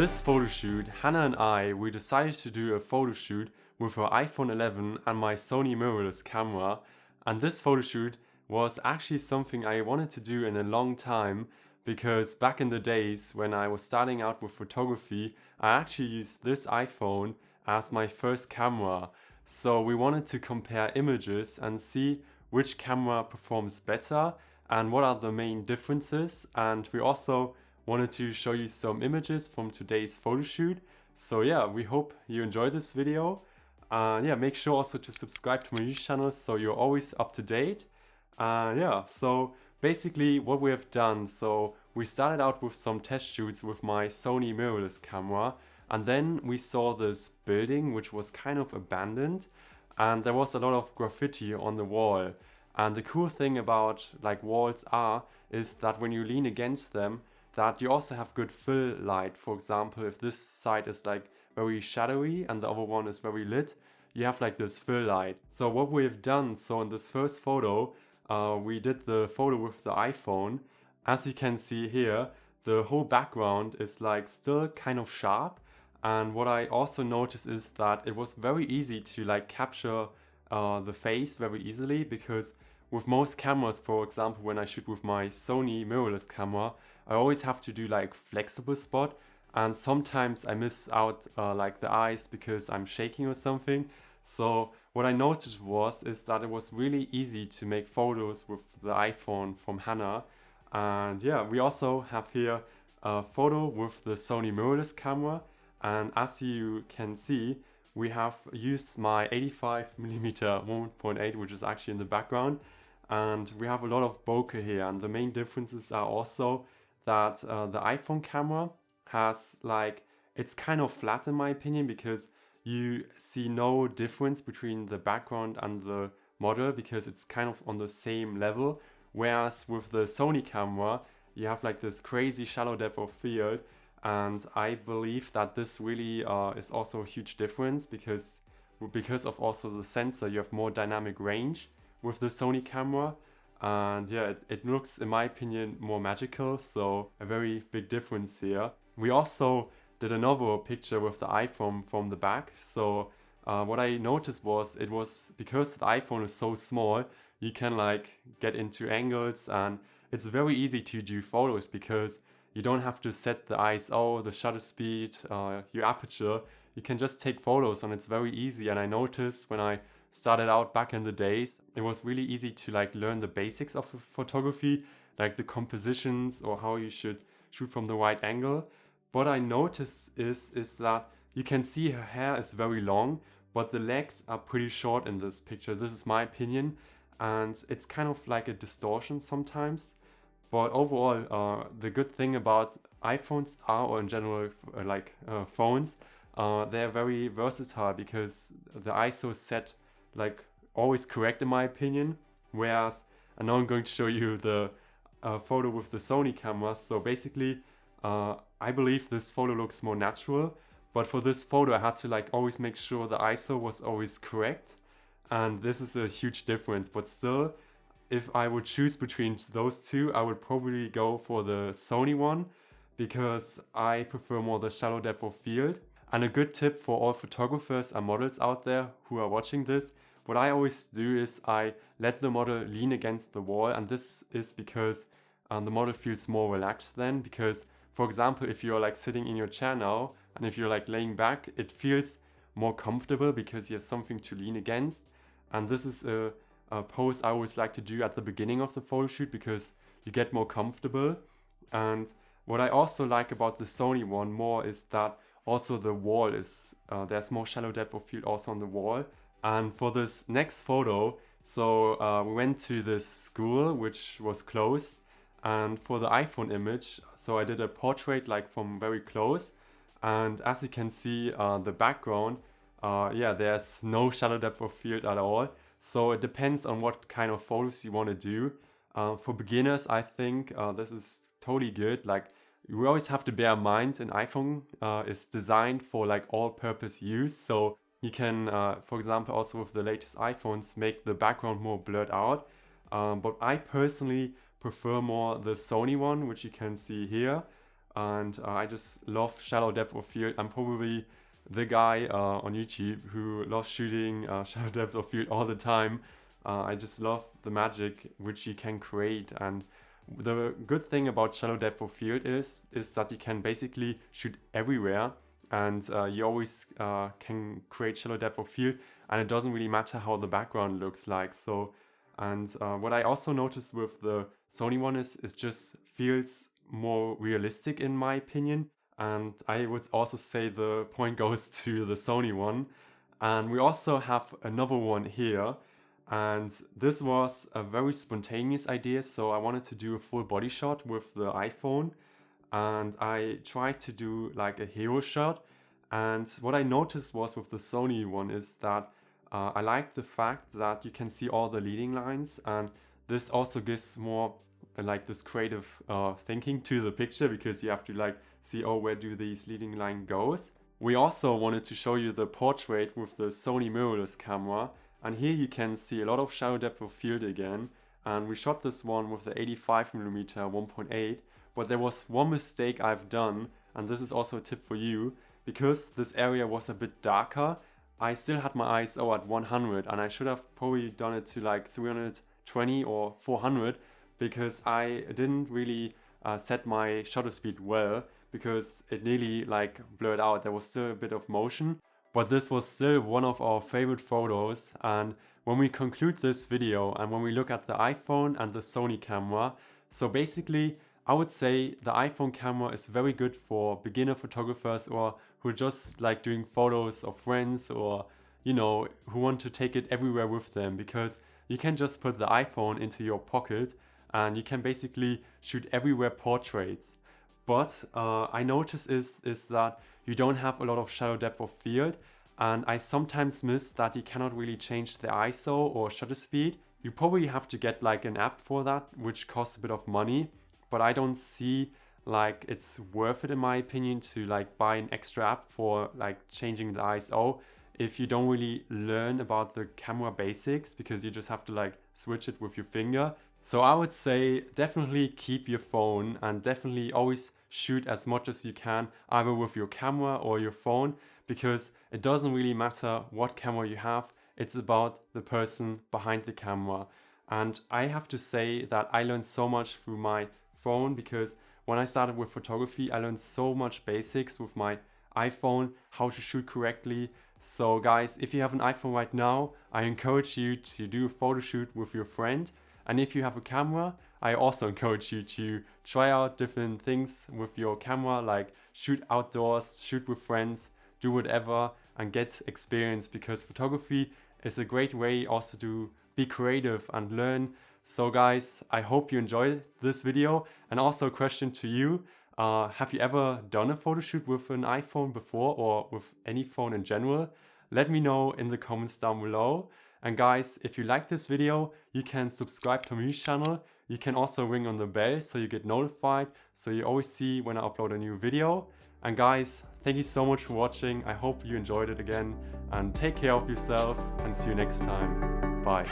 this photo shoot, Hannah and we decided to do a photo shoot with her iPhone 11 and my Sony mirrorless camera. And this photo shoot was actually something I wanted to do in a long time, because back in the days when I was starting out with photography, I actually used this iPhone as my first camera. So we wanted to compare images and see which camera performs better and what are the main differences. And we also wanted to show you some images from today's photo shoot. So yeah, we hope you enjoy this video. Yeah, make sure also to subscribe to my YouTube channel so you're always up to date. Yeah, so basically what we have done, so we started out with some test shoots with my Sony mirrorless camera, and then we saw this building which was kind of abandoned and there was a lot of graffiti on the wall. And the cool thing about like walls is that when you lean against them, that you also have good fill light. For example, if this side is like very shadowy and the other one is very lit, you have like this fill light. So what we have done, so in this first photo, we did the photo with the iPhone. As you can see here, the whole background is like still kind of sharp. And what I also noticed is that it was very easy to like capture the face very easily, because with most cameras, for example, when I shoot with my Sony mirrorless camera, I always have to do like flexible spot, and sometimes I miss out like the eyes because I'm shaking or something. So what I noticed is that it was really easy to make photos with the iPhone from Hannah. And yeah, we also have here a photo with the Sony mirrorless camera, and as you can see, we have used my 85mm 1.8, which is actually in the background, and we have a lot of bokeh here. And the main differences are also that the iPhone camera has like, it's kind of flat in my opinion, because you see no difference between the background and the model because it's kind of on the same level. Whereas with the Sony camera, you have like this crazy shallow depth of field. And I believe that this really is also a huge difference, because of also the sensor, you have more dynamic range with the Sony camera. And yeah, it looks, in my opinion, more magical. So a very big difference here. We also did another picture with the iPhone from the back. So what I noticed was, it was because the iPhone is so small, you can like get into angles, and it's very easy to do photos because you don't have to set the ISO, the shutter speed, your aperture. You can just take photos and it's very easy. And I noticed when I started out back in the days, it was really easy to like learn the basics of photography, like the compositions or how you should shoot from the right angle. What I noticed is that you can see her hair is very long, but the legs are pretty short in this picture. This is my opinion, and it's kind of like a distortion sometimes. But overall, the good thing about iPhones or in general phones, they're very versatile because the ISO is set like always correct in my opinion. Whereas, and now I'm going to show you the photo with the Sony camera. So basically, I believe this photo looks more natural, but for this photo I had to like always make sure the ISO was always correct, and this is a huge difference. But still, if I would choose between those two, I would probably go for the Sony one, because I prefer more the shallow depth of field. And a good tip for all photographers and models out there who are watching this, what I always do is I let the model lean against the wall, and this is because the model feels more relaxed then. Because for example, if you're like sitting in your chair now, and if you're like laying back, it feels more comfortable because you have something to lean against. And this is a pose I always like to do at the beginning of the photo shoot, because you get more comfortable. And what I also like about the Sony one more is that also the wall is, there's more shallow depth of field also on the wall. And for this next photo, so we went to this school which was closed, and for the iPhone image, so I did a portrait like from very close. And as you can see, the background, yeah, there's no shallow depth of field at all. So it depends on what kind of photos you want to do. For beginners, I think this is totally good. Like, you always have to bear in mind, an iPhone is designed for like all-purpose use. So you can, for example, also with the latest iPhones, make the background more blurred out. But I personally prefer more the Sony one, which you can see here. and I just love shallow depth of field. I'm probably the guy on YouTube who loves shooting shallow depth of field all the time. I just love the magic which you can create, and the good thing about shallow depth of field is that you can basically shoot everywhere, and you always can create shallow depth of field, and it doesn't really matter how the background looks like. So, and what I also noticed with the Sony one is just feels more realistic in my opinion, and I would also say the point goes to the Sony one. And we also have another one here, and this was a very spontaneous idea. So I wanted to do a full body shot with the iPhone, and I tried to do like a hero shot. And what I noticed was with the Sony one is that I like the fact that you can see all the leading lines, and this also gives more like this creative thinking to the picture, because you have to like see, oh, where do these leading line goes. We also wanted to show you the portrait with the Sony mirrorless camera, and here you can see a lot of shallow depth of field again. And we shot this one with the 85mm 1.8, but there was one mistake I've done, and this is also a tip for you. Because this area was a bit darker, I still had my ISO at 100, and I should have probably done it to like 320 or 400, because I didn't really set my shutter speed well, because it nearly like blurred out. There was still a bit of motion, but this was still one of our favorite photos. And when we conclude this video and when we look at the iPhone and the Sony camera, so basically I would say the iPhone camera is very good for beginner photographers, or who are just like doing photos of friends, or you know, who want to take it everywhere with them, because you can just put the iPhone into your pocket and you can basically shoot everywhere portraits. But I notice is that you don't have a lot of shallow depth of field, and I sometimes miss that you cannot really change the ISO or shutter speed. You probably have to get like an app for that, which costs a bit of money, but I don't see like it's worth it in my opinion to like buy an extra app for like changing the ISO if you don't really learn about the camera basics, because you just have to like switch it with your finger. So I would say definitely keep your phone, and definitely always shoot as much as you can either with your camera or your phone, because it doesn't really matter what camera you have, it's about the person behind the camera. And I have to say that I learned so much through my phone, because when I started with photography, I learned so much basics with my iPhone, how to shoot correctly. So guys, if you have an iPhone right now, I encourage you to do a photo shoot with your friend. And if you have a camera, I also encourage you to try out different things with your camera, like shoot outdoors, shoot with friends, do whatever and get experience, because photography is a great way also to be creative and learn. So guys, I hope you enjoyed this video. And also a question to you, have you ever done a photo shoot with an iPhone before, or with any phone in general? Let me know in the comments down below. And guys, if you like this video, you can subscribe to my channel. You can also ring on the bell so you get notified, so you always see when I upload a new video. And guys, thank you so much for watching. I hope you enjoyed it again, and take care of yourself, and see you next time. Bye.